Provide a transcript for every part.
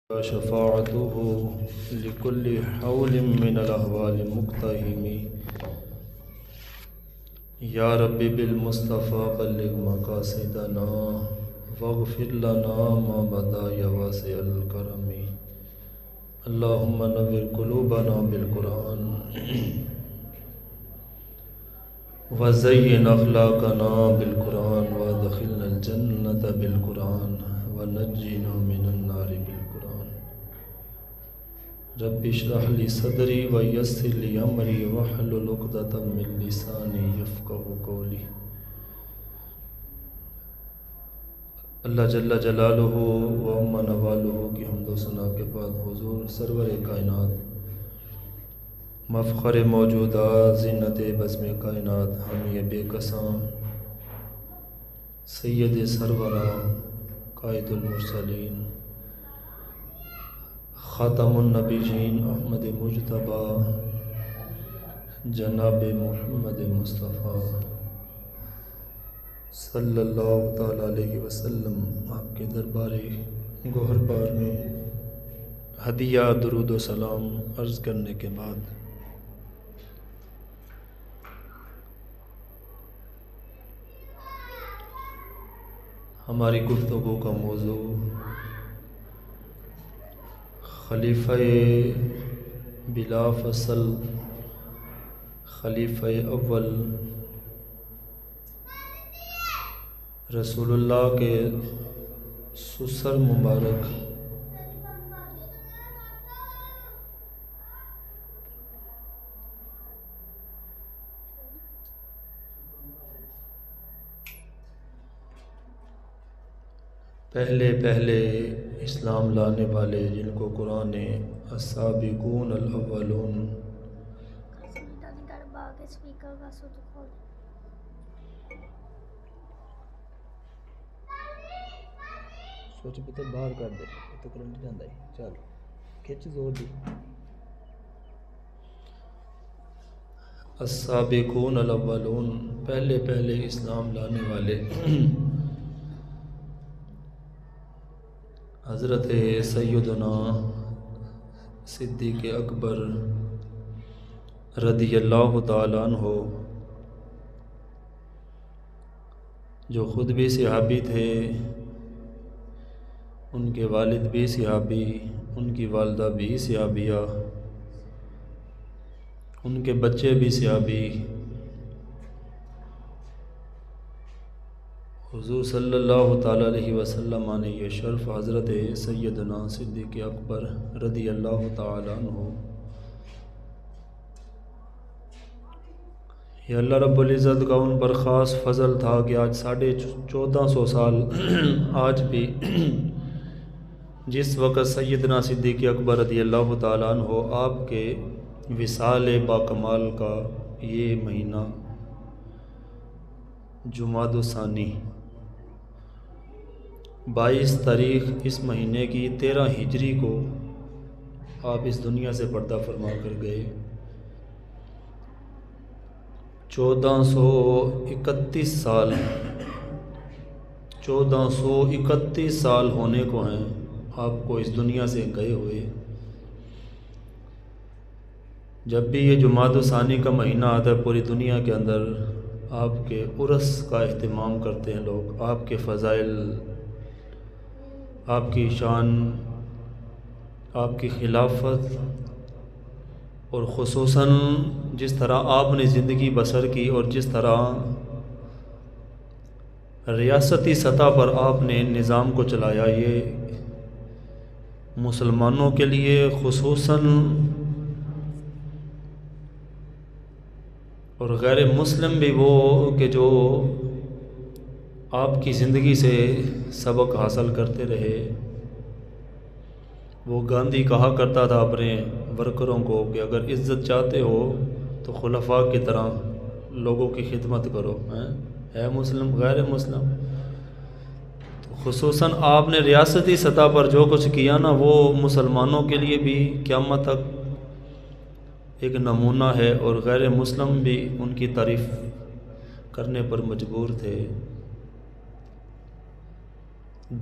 شفاعته لكل حول من الأهوال مقتحم يا رب بالمصطفى بلغ مقاصدنا واغفر لنا ما بدا يا واسع الكرم اللهم نور قلوبنا بالقرآن وزين أخلاقنا بالقرآن وادخلنا الجنة بالقرآن ونجنا من النار بالقرآن رب اشرح لي صدري ويسر لي أمري واحلل عقدة من لساني يفقهوا قولي۔ اللہ جل جلالہ و عم نوالہ کی حمد و ثنا کے بعد حضور سرور کائنات مفخر موجودات زینت بزم کائنات حامی بے کساں سید سرورہ قائد المرسلین خاتم النبیین احمد مجتبی جناب محمد مصطفیٰ صلی اللہ تعالیٰ علیہ وسلم آپ کے دربار گوہر بار میں ہدیہ درود و سلام عرض کرنے کے بعد ہماری گفتگو کا موضوع خلیفہ بلا فصل خلیفہ اول رسول اللہ کے سسر مبارک پہلے اسلام لانے والے جن کو قرآن نے السابقون الاولون سوچ پتہ باہر کر دے تو کرنٹ جاندہ ہے چل کھچ زور دی السابقون الاولون پہلے اسلام لانے والے حضرت سیدنا صدیق اکبر رضی اللہ تعالیٰ عنہ جو خود بھی صحابی تھے، ان کے والد بھی صحابی، ان کی والدہ بھی صحابیہ، ان کے بچے بھی صحابی، حضور صلی اللہ تعالیٰ علیہ وسلم نے یہ شرف حضرت سیدنا صدیق اکبر رضی اللہ تعالیٰ عنہ یہ اللہ رب العزت کا ان پر خاص فضل تھا کہ آج 1450 سال آج بھی جس وقت سیدنا صدیق اکبر رضی اللہ تعالیٰ عنہ آپ کے وصال باکمال کا یہ مہینہ جمادی الثانی 22 تاریخ اس مہینے کی 13 ہجری کو آپ اس دنیا سے پردہ فرما کر گئے۔ 1431 سال ہونے کو ہیں آپ کو اس دنیا سے گئے ہوئے۔ جب بھی یہ جمادی الثانی کا مہینہ آتا ہے پوری دنیا کے اندر آپ کے عرس کا اہتمام کرتے ہیں لوگ، آپ کے فضائل، آپ کی شان، آپ کی خلافت اور خصوصاً جس طرح آپ نے زندگی بسر کی اور جس طرح ریاستی سطح پر آپ نے نظام کو چلایا، یہ مسلمانوں کے لیے خصوصاً اور غیر مسلم بھی وہ کہ جو آپ کی زندگی سے سبق حاصل کرتے رہے۔ وہ گاندھی کہا کرتا تھا اپنے ورکروں کو کہ اگر عزت چاہتے ہو تو خلفاء کی طرح لوگوں کی خدمت کرو، ہے مسلم غیر مسلم۔ تو خصوصاً آپ نے ریاستی سطح پر جو کچھ کیا نا وہ مسلمانوں کے لیے بھی قیامت تک ایک نمونہ ہے، اور غیر مسلم بھی ان کی تعریف کرنے پر مجبور تھے۔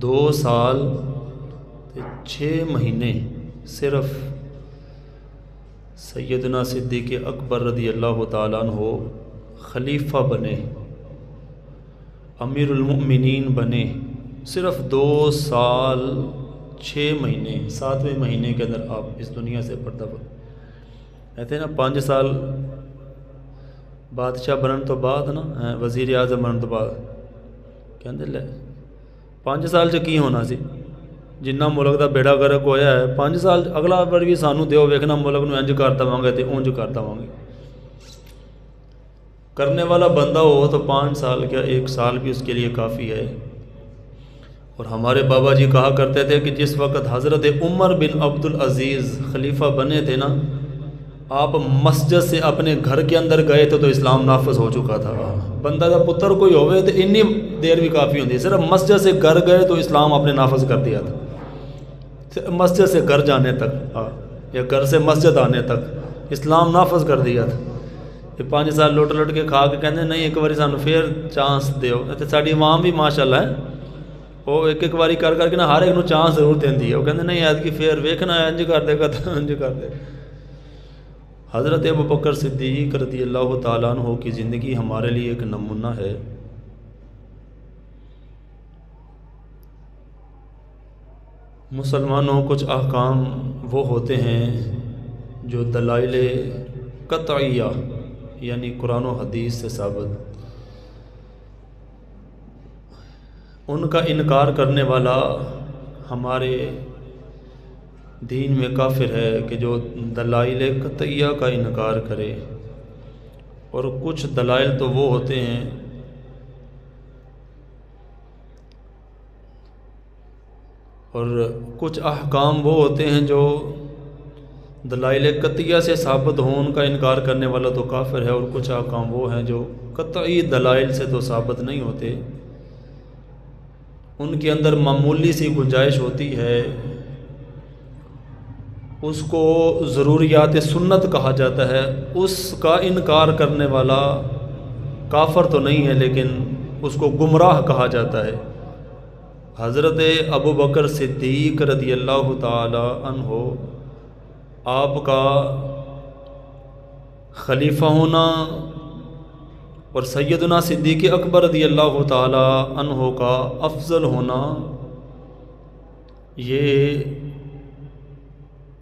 2 سال 6 مہینے صرف سیدنا صدیق اکبر رضی اللہ تعالیٰ عنہ خلیفہ بنے، امیر المؤمنین بنے، صرف 2 سال 6 مہینے، 7ویں مہینے کے اندر آپ اس دنیا سے پردہ کہتے ہیں نا 5 سال بادشاہ بننے تو بعد نا وزیر اعظم بننے تو بعد کہتے لے 5 سال چ کی ہونا سی، جنہ ملک دا بیڑا گرک ہویا ہے 5 سال اگلا بار بھی سانو دیو ویکھنا ملک نو انج کر دواں تے اونج کر دواں گے۔ کرنے والا بندہ ہو تو 5 سال کیا 1 سال بھی اس کے لیے کافی ہے۔ اور ہمارے بابا جی کہا کرتے تھے کہ جس وقت حضرت عمر بن عبدالعزیز خلیفہ بنے تھے نا، آپ مسجد سے اپنے گھر کے اندر گئے تھے تو اسلام نافذ ہو چکا تھا۔ بندہ کا پتر کوئی ہوئے تو انی دیر بھی کافی ہوتی، صرف مسجد سے گھر گئے تو اسلام آپ نے نافذ کر دیا تھا، مسجد سے گھر جانے تک یا گھر سے مسجد آنے تک اسلام نافذ کر دیا تھا۔ یہ 5 سال لٹ کے کھا کے کہتے نہیں ایک باری سانو پھر چانس دیو، ساری عوام بھی ماشاءاللہ ہے وہ ایک باری کر کے نا ہر ایک نو چانس ضرور دیندی ہے، وہ کہتے نہیں ایتکی پھر ویکھنا انج کر دے گا تو انج کر دے۔ حضرت ابوبکر صدیق رضی اللہ تعالیٰ عنہ کی زندگی ہمارے لیے ایک نمونہ ہے۔ مسلمانوں کچھ احکام وہ ہوتے ہیں جو دلائل قطعیہ یعنی قرآن و حدیث سے ثابت، ان کا انکار کرنے والا ہمارے دین میں کافر ہے کہ جو دلائل قطعیہ کا انکار کرے۔ اور کچھ دلائل تو وہ ہوتے ہیں اور کچھ احکام وہ ہوتے ہیں جو دلائل قطعیہ سے ثابت ہوں، ان کا انکار کرنے والا تو کافر ہے، اور کچھ احکام وہ ہیں جو قطعی دلائل سے تو ثابت نہیں ہوتے، ان کے اندر معمولی سی گنجائش ہوتی ہے، اس کو ضروریات سنت کہا جاتا ہے، اس کا انکار کرنے والا کافر تو نہیں ہے لیکن اس کو گمراہ کہا جاتا ہے۔ حضرت ابوبکر صدیق رضی اللہ تعالی عنہ آپ کا خلیفہ ہونا اور سیدنا صدیق اکبر رضی اللہ تعالی عنہ کا افضل ہونا، یہ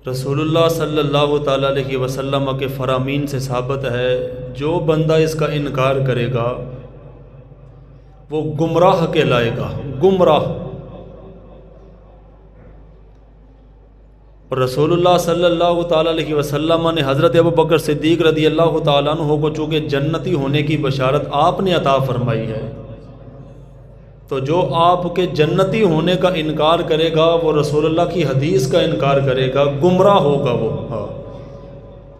رسول اللہ صلی اللہ تعالی علیہ وسلم کے فرامین سے ثابت ہے۔ جو بندہ اس کا انکار کرے گا وہ گمراہ کہلائے گا، گمراہ۔ اور رسول اللہ صلی اللہ تعالی علیہ وسلم نے حضرت ابوبکر صدیق رضی اللہ تعالیٰ عنہ کو چونکہ جنتی ہونے کی بشارت آپ نے عطا فرمائی ہے، تو جو آپ کے جنتی ہونے کا انکار کرے گا وہ رسول اللہ کی حدیث کا انکار کرے گا، گمراہ ہوگا وہ۔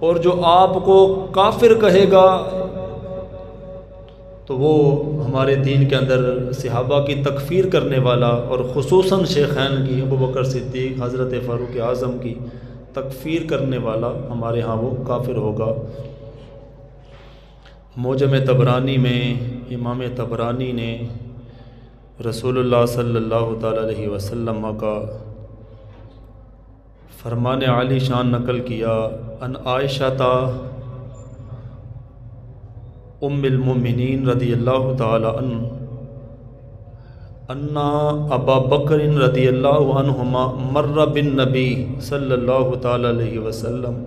اور جو آپ کو کافر کہے گا تو وہ ہمارے دین کے اندر صحابہ کی تکفیر کرنے والا، اور خصوصاً شیخین کی ابوبکر صدیق حضرت فاروق اعظم کی تکفیر کرنے والا ہمارے ہاں وہ کافر ہوگا۔ معجم طبرانی میں امام طبرانی نے رسول اللہ صلی اللہ تعالی علیہ وسلم کا فرمان عالی شان نقل کیا، ان عائشہ ام المؤمنین رضی اللہ تعالی عنہ ان ابا بکر رضی اللہ عنہما مر بالنبی صلی اللہ تعالی علیہ وسلم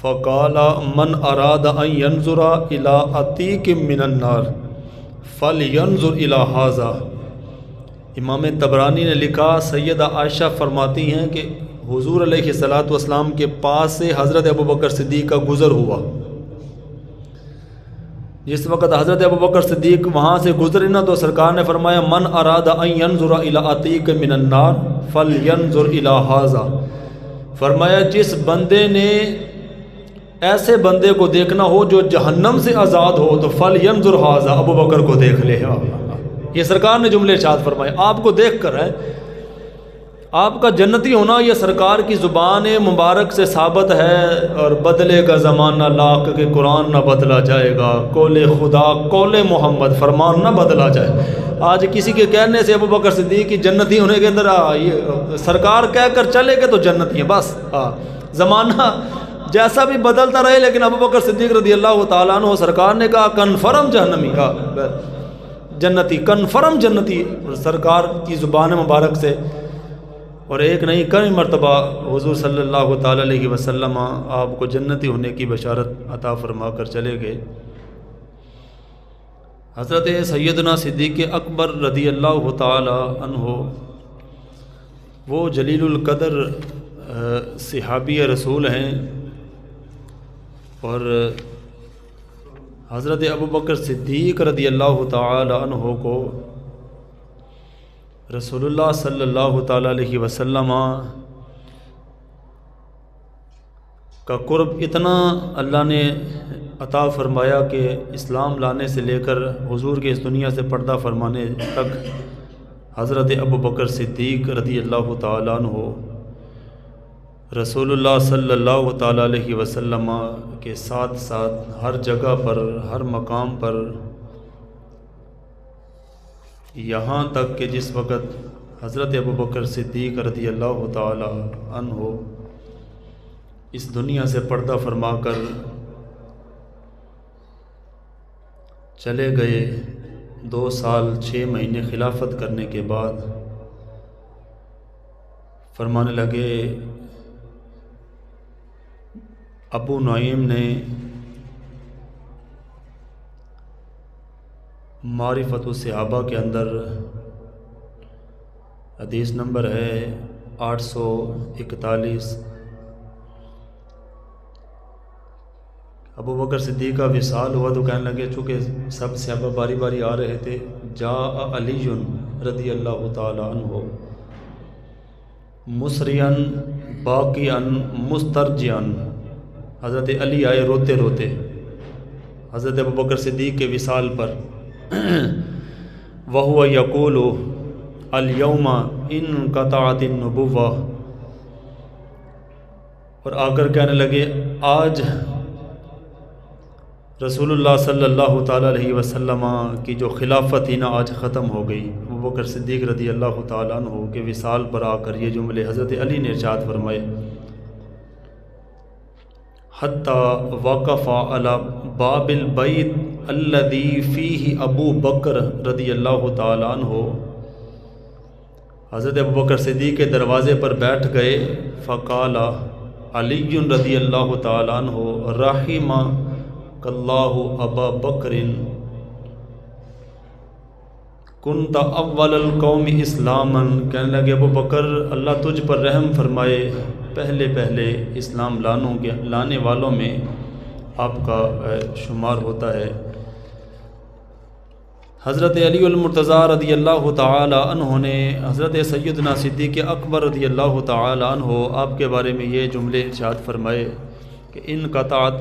فقال من اراد ان ينظر الى عتیق من النار فلینظر الی ھذا۔ امام طبرانی نے لکھا، سیدہ عائشہ فرماتی ہیں کہ حضور علیہ الصلوۃ والسلام کے پاس سے حضرت ابوبکر صدیق کا گزر ہوا۔ جس وقت حضرت ابوبکر صدیق وہاں سے گزرے نا تو سرکار نے فرمایا من اراد ان ينظر الی عتیق من النار فلینظر الی ھذا، فرمایا جس بندے نے ایسے بندے کو دیکھنا ہو جو جہنم سے آزاد ہو تو فلینظر ھذا، ابوبکر کو دیکھ لے۔ یہ سرکار نے جملے ارشاد فرمائے، آپ کو دیکھ کر ہے آپ کا جنتی ہونا یہ سرکار کی زبان مبارک سے ثابت ہے۔ اور بدلے کا زمانہ لاکھ کے قرآن نہ بدلا جائے گا، قول خدا قول محمد فرمان نہ بدلا جائے۔ آج کسی کے کہنے سے ابو بکر صدیق کی جنتی ہونے کے اندر یہ سرکار کہہ کر چلے گئے تو جنتی ہیں بس. زمانہ جیسا بھی بدلتا رہے لیکن ابو بکر صدیق رضی اللہ تعالیٰ عنہ سرکار نے کہا کنفرم جہنمی جنتی، کنفرم جنتی سرکار کی زبان مبارک سے. اور ایک نہیں کئی مرتبہ حضور صلی اللہ تعالیٰ علیہ وسلم آپ کو جنتی ہونے کی بشارت عطا فرما کر چلے گئے. حضرت سیدنا صدیق اکبر رضی اللہ تعالی عنہ وہ جلیل القدر صحابی رسول ہیں، اور حضرت ابو بکر صدیق رضی اللہ تعالی عنہ کو رسول اللہ صلی اللہ تعالی علیہ وسلم کا قرب اتنا اللہ نے عطا فرمایا کہ اسلام لانے سے لے کر حضور کے اس دنیا سے پردہ فرمانے تک حضرت ابو بکر صدیق رضی اللہ تعالیٰ عنہ رسول اللہ صلی اللہ تعالیٰ علیہ وسلم کے ساتھ ساتھ ہر جگہ پر، ہر مقام پر، یہاں تک کہ جس وقت حضرت ابو بکر صدیق رضی اللہ تعالیٰ عنہ اس دنیا سے پردہ فرما کر چلے گئے، 2 سال 6 مہینے خلافت کرنے کے بعد فرمانے لگے ابو نعیم نے معرفت الصحابہ کے اندر حدیث نمبر ہے 841، ابو بکر صدیق کا وصال ہوا تو کہنے لگے چونکہ سب صحابہ باری باری آ رہے تھے، جاء علی رضی اللہ تعالی عنہ مسریاً باقیاً مسترجعاً، حضرت علی آئے روتے روتے حضرت ابو بکر صدیق کے وصال پر. وَهُوَ يَقُولُ الْيَوْمَ انْقَطَعَتِ النُّبُوَّةُ، اور آ کر کہنے لگے آج رسول اللہ صلی اللہ تعالیٰ علیہ وسلم کی جو خلافت ہی نا آج ختم ہو گئی. ابو بکر صدیق رضی اللہ تعالیٰ عنہ کے وصال پر آ کر یہ جملے حضرت علی نے ارشاد فرمائے حتی وقف علی باب البیت الذی فیہ ابو بکر رضی اللہ تعالیٰ عنہ، حضرت ابو بکر صدیق کے دروازے پر بیٹھ گئے. فقال علی رضی اللہ تعالیٰ عنہ رحمک اللہ ابا بکر کنت اول القوم اسلاما، کہنے لگے ابو بکر اللہ تجھ پر رحم فرمائے، پہلے پہلے اسلام لانے والوں میں آپ کا شمار ہوتا ہے. حضرت علی المرتضیٰ رضی اللہ تعالی عنہ نے حضرت سیدنا صدیق اکبر رضی اللہ تعالی عنہ آپ کے بارے میں یہ جملے ارشاد فرمائے کہ انقطعت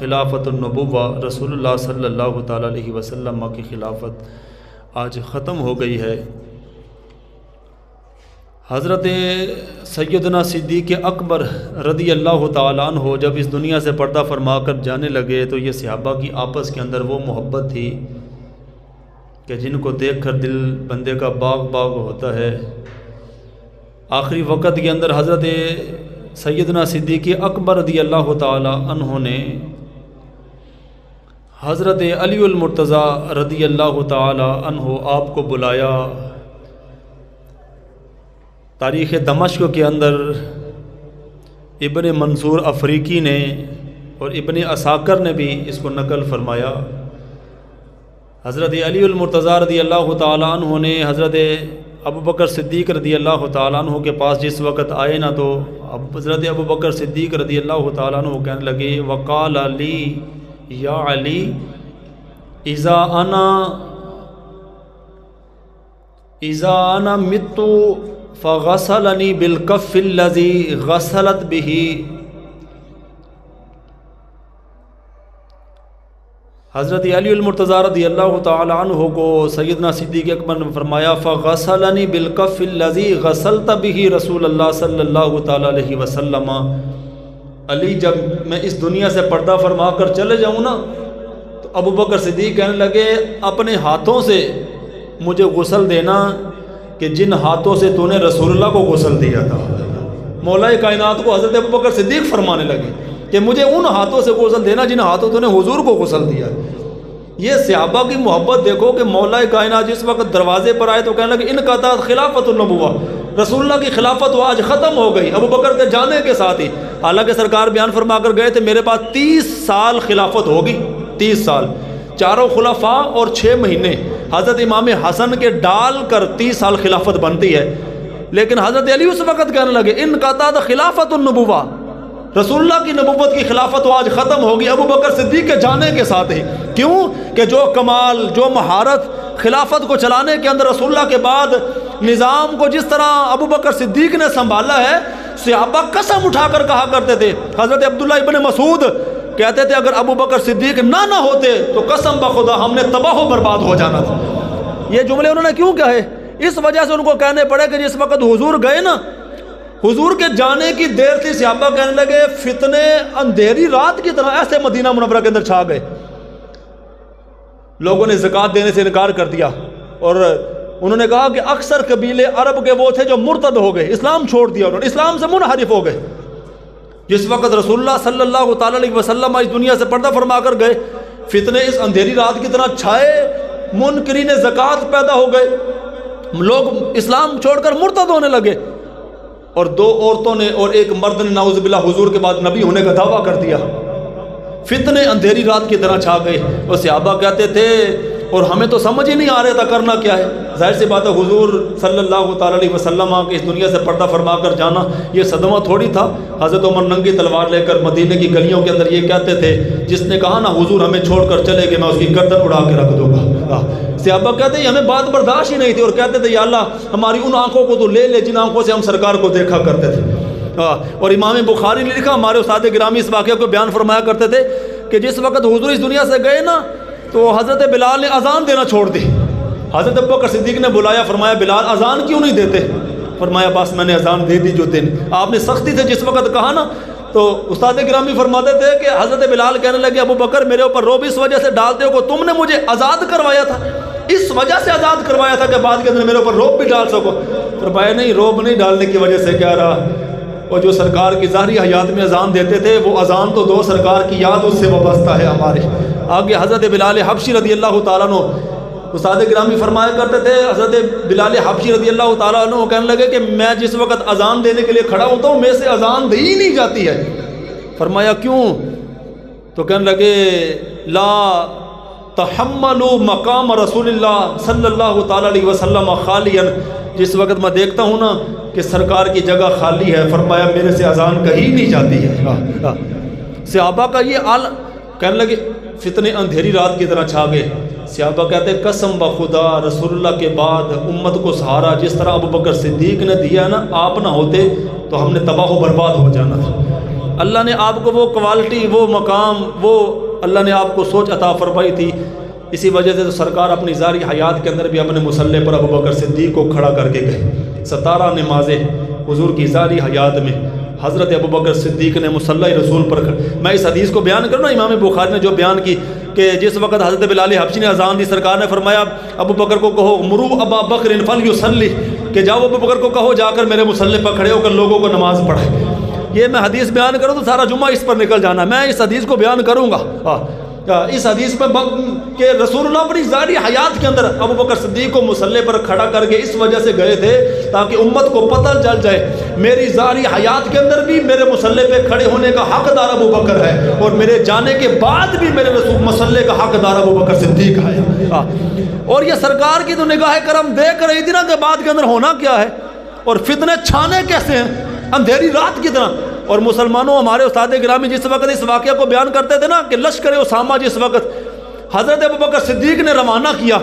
خلافت النبوہ، رسول اللہ صلی اللہ تعالی علیہ وسلم کی خلافت آج ختم ہو گئی ہے. حضرت سیدنا صدیق اکبر رضی اللہ تعالیٰ عنہ جب اس دنیا سے پردہ فرما کر جانے لگے تو یہ صحابہ کی آپس کے اندر وہ محبت تھی کہ جن کو دیکھ کر دل بندے کا باغ باغ ہوتا ہے. آخری وقت کے اندر حضرت سیدنا صدیق اکبر رضی اللہ تعالیٰ عنہ نے حضرت علی المرتضیٰ رضی اللہ تعالیٰ عنہ آپ کو بلایا. تاریخ دمشق کے اندر ابن منصور افریقی نے اور ابن عساکر نے بھی اس کو نقل فرمایا. حضرت علی المرتضیٰ رضی اللہ تعالیٰ عنہ نے حضرت ابو بکر صدیق رضی اللہ تعالیٰ عنہ کے پاس جس وقت آئے نا تو حضرت ابو بکر صدیق رضی اللہ تعالیٰ عنہ کہنے لگے وقال علی یا علی اذا انا مت فغسلنی بالکف الذی غسلت به. حضرت علی المرتضیٰ رضی اللہ تعالی عنہ کو سیدنا صدیق اکبر نے فرمایا فغسلنی بالکف الذی غسلت به رسول اللہ صلی اللہ تعالی علیہ وسلم. علی جب میں اس دنیا سے پردہ فرما کر چلے جاؤں نا تو ابو بکر صدیق کہنے لگے اپنے ہاتھوں سے مجھے غسل دینا کہ جن ہاتھوں سے تو نے رسول اللہ کو غسل دیا تھا۔ مولا کائنات کو حضرت ابو بکر صدیق فرمانے لگے کہ مجھے ان ہاتھوں سے غسل دینا جن ہاتھوں تو نے حضور کو غسل دیا۔ یہ صحابہ کی محبت دیکھو کہ مولا کائنات جس وقت دروازے پر آئے تو کہنے لگے ان کا خلافت النبوہ، رسول اللہ کی خلافت وہ آج ختم ہو گئی ابو بکر کے جانے کے ساتھ ہی۔ حالانکہ سرکار بیان فرما کر گئے تھے میرے پاس 30 سال خلافت ہوگی، 30 سال، 4 خلفاء اور 6 مہینے۔ حضرت امام حسن کے ڈال کر 30 سال خلافت بنتی ہے، لیکن حضرت علی اس وقت کہنے لگے ان کا خلافت النبوہ، رسول اللہ کی نبوت کی خلافت وہ آج ختم ہوگی ابو بکر صدیق کے جانے کے ساتھ ہی۔ کیوں کہ جو کمال، جو مہارت خلافت کو چلانے کے اندر رسول اللہ کے بعد نظام کو جس طرح ابو بکر صدیق نے سنبھالا ہے، صحابہ قسم اٹھا کر کہا کرتے تھے۔ حضرت عبداللہ ابن مسعود کہتے تھے اگر ابو بکر صدیق نہ ہوتے تو قسم بخدا ہم نے تباہ و برباد ہو جانا تھا۔ یہ جملے انہوں نے کیوں کہے؟ اس وجہ سے ان کو کہنے پڑے کہ جس وقت حضور گئے نا، حضور کے جانے کی دیر تھی، صحابہ کہنے لگے فتنے اندھیری رات کی طرح ایسے مدینہ منورہ کے اندر چھا گئے۔ لوگوں نے زکوٰۃ دینے سے انکار کر دیا، اور انہوں نے کہا کہ اکثر قبیلے عرب کے وہ تھے جو مرتد ہو گئے، اسلام چھوڑ دیا، انہوں نے اسلام سے منحرف ہو گئے۔ جس وقت رسول اللہ صلی اللہ تعالیٰ علیہ وسلم اس دنیا سے پردہ فرما کر گئے، فتنے اس اندھیری رات کی طرح چھائے، منکرین زکوٰۃ پیدا ہو گئے، لوگ اسلام چھوڑ کر مرتد ہونے لگے، اور 2 عورتوں نے اور ایک مرد نے نعوذ باللہ حضور کے بعد نبی ہونے کا دعویٰ کر دیا۔ فتنے اندھیری رات کی طرح چھا گئے، اور صحابہ کہتے تھے اور ہمیں تو سمجھ ہی نہیں آ رہا تھا کرنا کیا ہے۔ ظاہر سی بات ہے حضور صلی اللہ تعالیٰ علیہ وسلم کے اس دنیا سے پردہ فرما کر جانا یہ صدمہ تھوڑی تھا۔ حضرت عمر ننگی تلوار لے کر مدینے کی گلیوں کے اندر یہ کہتے تھے جس نے کہا نا حضور ہمیں چھوڑ کر چلے گئے میں اس کی گردن اڑا کے رکھ دوں گا۔ صحابہ کہتے ہیں ہمیں بات برداشت ہی نہیں تھی، اور کہتے تھے یا اللہ ہماری ان آنکھوں کو تو لے لے جن آنکھوں سے ہم سرکار کو دیکھا کرتے تھے۔ اور امام بخاری نے لکھا، ہمارے استاد گرامی اس واقعہ کو بیان فرمایا کرتے تھے کہ جس وقت حضور اس دنیا سے گئے نا تو حضرت بلال نے اذان دینا چھوڑ دی۔ حضرت ابوبکر صدیق نے بلایا، فرمایا بلال اذان کیوں نہیں دیتے؟ فرمایا بس میں نے اذان دے دی جو دن آپ نے سختی سے جس وقت کہا نا، تو استاد گرامی فرماتے تھے کہ حضرت بلال کہنے لگے ابو بکر میرے اوپر روب اس وجہ سے ڈالتے ہو کہ تم نے مجھے آزاد کروایا تھا، اس وجہ سے آزاد کروایا تھا کہ بعد کے اندر میرے اوپر روب بھی ڈال سکو۔ فرمایا نہیں، روب نہیں ڈالنے کی وجہ سے کہہ رہا، اور جو سرکار کی ظاہری حیات میں اذان دیتے تھے وہ اذان تو دو، سرکار کی یاد اس سے وابستہ ہے ہمارے۔ آگے حضرت بلال حبشی رضی اللہ تعالیٰ عنہ استاد گرامی فرمایا کرتے تھے، حضرت بلال حبشی رضی اللہ تعالیٰ عنہ کہنے لگے کہ میں جس وقت اذان دینے کے لیے کھڑا ہوتا ہوں میں سے اذان دی ہی نہیں جاتی ہے۔ فرمایا کیوں؟ تو کہنے لگے لا تحملوا مقام رسول اللہ صلی اللہ تعالیٰ علیہ وسلم خالیا، جس وقت میں دیکھتا ہوں نا کہ سرکار کی جگہ خالی ہے، فرمایا میرے سے اذان کہیں نہیں جاتی ہے۔ صحابہ کا یہ حال، کہنے لگے فتنے اندھیری رات کی طرح چھا گئے۔ صحابہ کہتے ہیں قسم بخدا رسول اللہ کے بعد امت کو سہارا جس طرح ابو بکر صدیق نے دیا نا، آپ نہ ہوتے تو ہم نے تباہ و برباد ہو جانا تھا۔ اللہ نے آپ کو وہ کوالٹی، وہ مقام، وہ اللہ نے آپ کو سوچ عطا فرمائی تھی، اسی وجہ سے تو سرکار اپنی ظاہری حیات کے اندر بھی اپنے مسلح پر ابو بکر صدیق کو کھڑا کر کے گئے۔ 17 نمازیں حضور کی ظاہری حیات میں حضرت ابو بکر صدیق نے مصلی رسول پر میں اس حدیث کو بیان کروں نا، امام بخاری نے جو بیان کی کہ جس وقت حضرت بلال حبشی نے اذان دی، سرکار نے فرمایا ابو بکر کو کہو مرو ابا بکر فلیصلی، کہ جاؤ ابو بکر کو کہو جا کر میرے مسلح پر کھڑے ہو کر لوگوں کو نماز پڑھائے۔ یہ میں حدیث بیان کروں تو سارا جمعہ اس پر نکل جانا، میں اس حدیث کو بیان کروں گا۔ اس حدیث میں کہ رسول اللہ اپنی ظاہری حیات کے اندر ابو بکر صدیق کو مسلح پر کھڑا کر کے اس وجہ سے گئے تھے تاکہ امت کو پتہ چل جائے میری ظاہری حیات کے اندر بھی میرے مسلح پہ کھڑے ہونے کا حقدار ابو بکر ہے، اور میرے جانے کے بعد بھی میرے رسول مسلح کا حقدار ابو بکر صدیق ہے۔ اور یہ سرکار کی تو نگاہ کرم دیکھ رہی تھی نا کہ بعد کے اندر ہونا کیا ہے، اور فتنے چھانے کیسے ہیں اندھیری رات کی طرح۔ اور مسلمانوں، ہمارے استاد گرامی جس وقت اس واقعہ کو بیان کرتے تھے نا کہ لشکر اسامہ جس وقت حضرت ابو بکر صدیق نے روانہ کیا،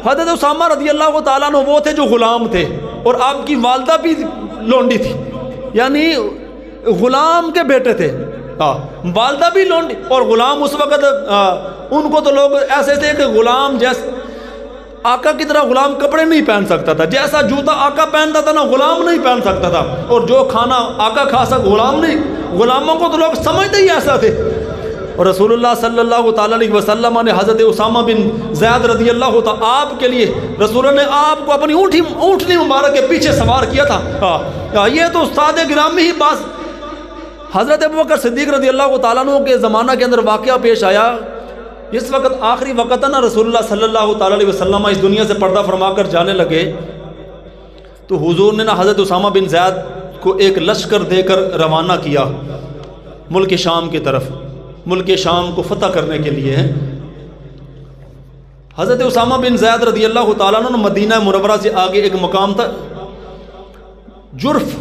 حضرت اسامہ رضی اللہ تعالیٰ عنہ وہ تھے جو غلام تھے، اور آپ کی والدہ بھی لونڈی تھی، یعنی غلام کے بیٹے تھے، والدہ بھی لونڈی اور غلام۔ اس وقت ان کو تو لوگ ایسے تھے کہ غلام جیسے آقا کی طرح غلام کپڑے نہیں پہن سکتا تھا، جیسا جوتا آقا پہنتا تھا نا غلام نہیں پہن سکتا تھا، اور جو کھانا آقا کھا سکتا غلام نہیں۔ غلاموں کو تو لوگ سمجھتے ہی ایسا تھے، اور رسول اللہ صلی اللہ تعالیٰ علیہ وسلم نے حضرت اسامہ بن زید رضی اللہ تعالیٰ آپ کے لیے رسول نے آپ کو اپنی اونٹنی مبارک کے پیچھے سوار کیا تھا۔ یہ تو استاد گرامی ہی بات حضرت ابوبکر صدیق رضی اللہ تعالیٰ عنہ کے زمانہ کے اندر واقعہ پیش آیا۔ اس وقت آخری وقت نا رسول اللہ صلی اللہ تعالیٰ علیہ وسلم اس دنیا سے پردہ فرما کر جانے لگے، تو حضور نے نا حضرت اسامہ بن زید کو ایک لشکر دے کر روانہ کیا ملک شام کی طرف، ملک شام کو فتح کرنے کے لیے۔ حضرت اسامہ بن زید رضی اللہ تعالیٰ عنہ مدینہ منورہ سے آگے ایک مقام تھا جرف،